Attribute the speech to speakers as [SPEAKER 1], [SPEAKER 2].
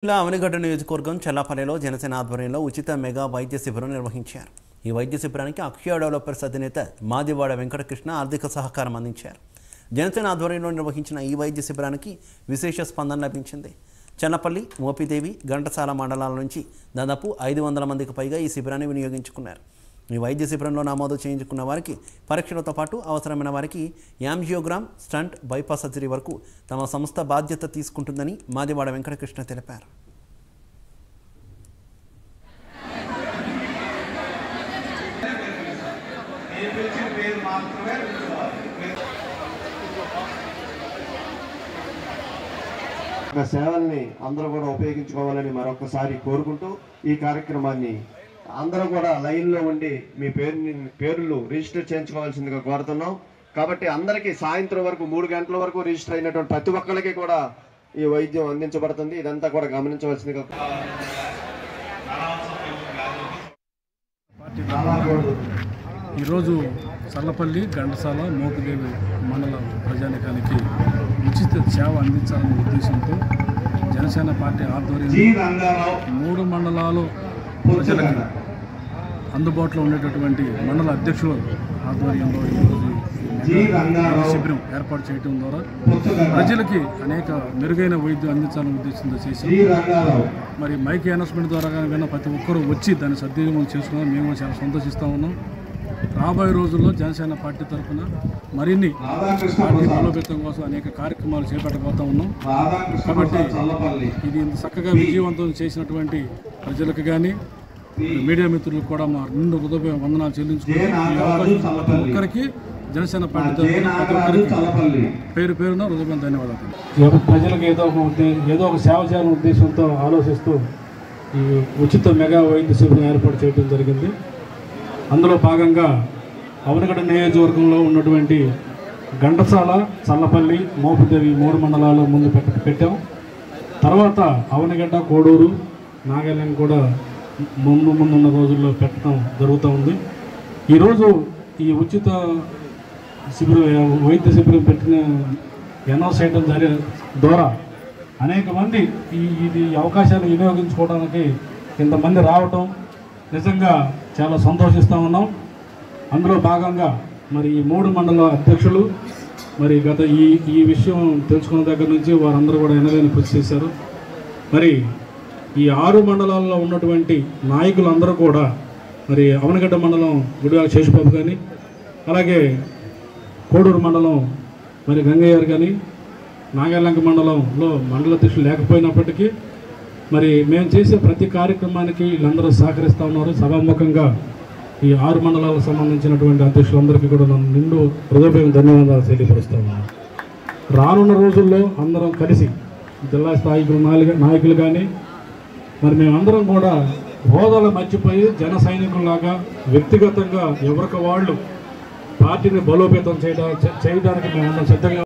[SPEAKER 1] ఇలా అవనిగడ్డ నియోజకవర్గం చల్లాపల్లిలో జనసేన ఆధ్వర్యంలో ఉచిత మెగా వైద్య శిబిరం నిర్వహించారు. ఈ వైద్య శిబిరానికి అక్షయ డెవలపర్స్ అధినేత మాదివాడ వెంకటకృష్ణ ఆర్థిక సహకారం అందించారు. జనసేన ఆధ్వర్యంలో నిర్వహించిన ఈ వైద్య శిబిరానికి విశేష స్పందన లభించింది. చన్నపల్లి, మోపిదేవి, ఘంటసాల మండలాల నుంచి దాదాపు 500 మందికి పైగా ఈ శిబిరాన్ని వినియోగించుకున్నారు. ఈ వైద్య శిబిరంలో నమోదు చేయించుకున్న వారికి పరీక్షలతో పాటు అవసరమైన వారికి యాంజియోగ్రామ్, స్టంట్, బైపాస్ సర్జరీ వరకు తమ సంస్థ బాధ్యత తీసుకుంటుందని మాదివాడ వెంకటకృష్ణ తెలిపారు.
[SPEAKER 2] సేవల్ని అందరూ కూడా ఉపయోగించుకోవాలని మరొకసారి కోరుకుంటూ ఈ కార్యక్రమాన్ని అందరూ కూడా లైన్లో ఉండి మీ పేర్లు రిజిస్టర్ చేయించుకోవాల్సిందిగా కోరుతున్నాం. కాబట్టి అందరికీ సాయంత్రం వరకు 3 గంటల వరకు రిజిస్టర్ అయినటువంటి ప్రతి ఒక్కరికి కూడా ఈ వైద్యం అందించబడుతుంది. ఇదంతా కూడా గమనించవలసిందిగా.
[SPEAKER 3] ఈరోజు చల్లపల్లి, ఘంటసాల, మోపిదేవి మండల ప్రజానికానికి ఉచిత సేవ అందించాలనే ఉద్దేశంతో జనసేన పార్టీ ఆధ్వర్యంలో 3 మండలాలు ప్రజలకు అందుబాటులో ఉండేటటువంటి మండల అధ్యక్షుల ఆధ్వర్యంలో ఈరోజు శిబిరం ఏర్పాటు చేయడం ద్వారా ప్రజలకి అనేక మెరుగైన వైద్యం అందించాలనే ఉద్దేశంతో చేశాం. మరి మైక్ అనౌన్స్మెంట్ ద్వారా కానీ ప్రతి ఒక్కరూ వచ్చి దాన్ని సద్వినియోగం చేసుకున్నాం. మేము చాలా సంతోషిస్తూ ఉన్నాం. రాబోయే రోజుల్లో జనసేన పార్టీ తరఫున మరిన్ని పార్టీ బలోపేతం కోసం అనేక కార్యక్రమాలు చేపట్టబోతా ఉన్నాం. కాబట్టి ఇది ఇంత చక్కగా విజయవంతం చేసినటువంటి ప్రజలకు కానీ మీడియా మిత్రులకు కూడా మా నిండు హృదయ వందనాలు చెల్లించుకుంటూ ఈ అవకాశం ప్రతి ఒక్కరికి జనసేన పార్టీ తరఫున ప్రతి ఒక్కరికి పేరు పేరున హృదయ ధన్యవాదాలు.
[SPEAKER 4] ప్రజలకు ఏదో ఒక సేవ చేయాలనే ఉద్దేశంతో ఆలోచిస్తూ ఈ ఉచిత మెగా వైద్య శిబిరం ఏర్పాటు చేయడం జరిగింది. అందులో భాగంగా అవనిగడ్డ నియోజకవర్గంలో ఉన్నటువంటి ఘంటసాల, చల్లపల్లి, మోపిదేవి 3 మండలాలు ముందు పెట్టాం. తర్వాత అవనిగడ్డ, కోడూరు, నాగాల్యాండ్ కూడా ముందున్న రోజుల్లో పెట్టడం జరుగుతూ ఉంది. ఈరోజు ఈ ఉచిత వైద్య శిబిరం పెట్టిన అనౌన్స్ చేయడం ద్వారా అనేక మంది ఇది అవకాశాన్ని వినియోగించుకోవడానికి ఇంతమంది రావటం నిజంగా చాలా సంతోషిస్తూ ఉన్నాం. అందులో భాగంగా మరి ఈ 3 మండల అధ్యక్షులు మరి గత ఈ విషయం తెలుసుకున్న దగ్గర నుంచి వారందరూ కూడా ఎనలేని కృషి చేశారు. మరి ఈ 6 మండలాల్లో ఉన్నటువంటి నాయకులందరూ కూడా మరి అవనిగడ్డ మండలం గుడివాల శేషబాబు కానీ, అలాగే కోడూరు మండలం మరి గంగయ్య గారు కానీ, నాగాలంక మండలంలో మండల అధ్యక్షులు లేకపోయినప్పటికీ మరి మేము చేసే ప్రతి కార్యక్రమానికి వీళ్ళందరూ సహకరిస్తూ ఉన్నారు. సభాముఖంగా ఈ 6 మండలాలకు సంబంధించినటువంటి అధ్యక్షులందరికీ కూడా నన్ను నిండు హృదయపూర్వక ధన్యవాదాలు తెలియపరుస్తూ ఉన్నాను. రానున్న రోజుల్లో అందరం కలిసి జిల్లా స్థాయి నాయకులు కానీ మరి మేమందరం కూడా హోదాలు మర్చిపోయి జన సైనికుల్లాగా వ్యక్తిగతంగా ఎవరికి వాళ్ళు పార్టీని బలోపేతం చేయడానికి మేమందరం సిద్ధంగా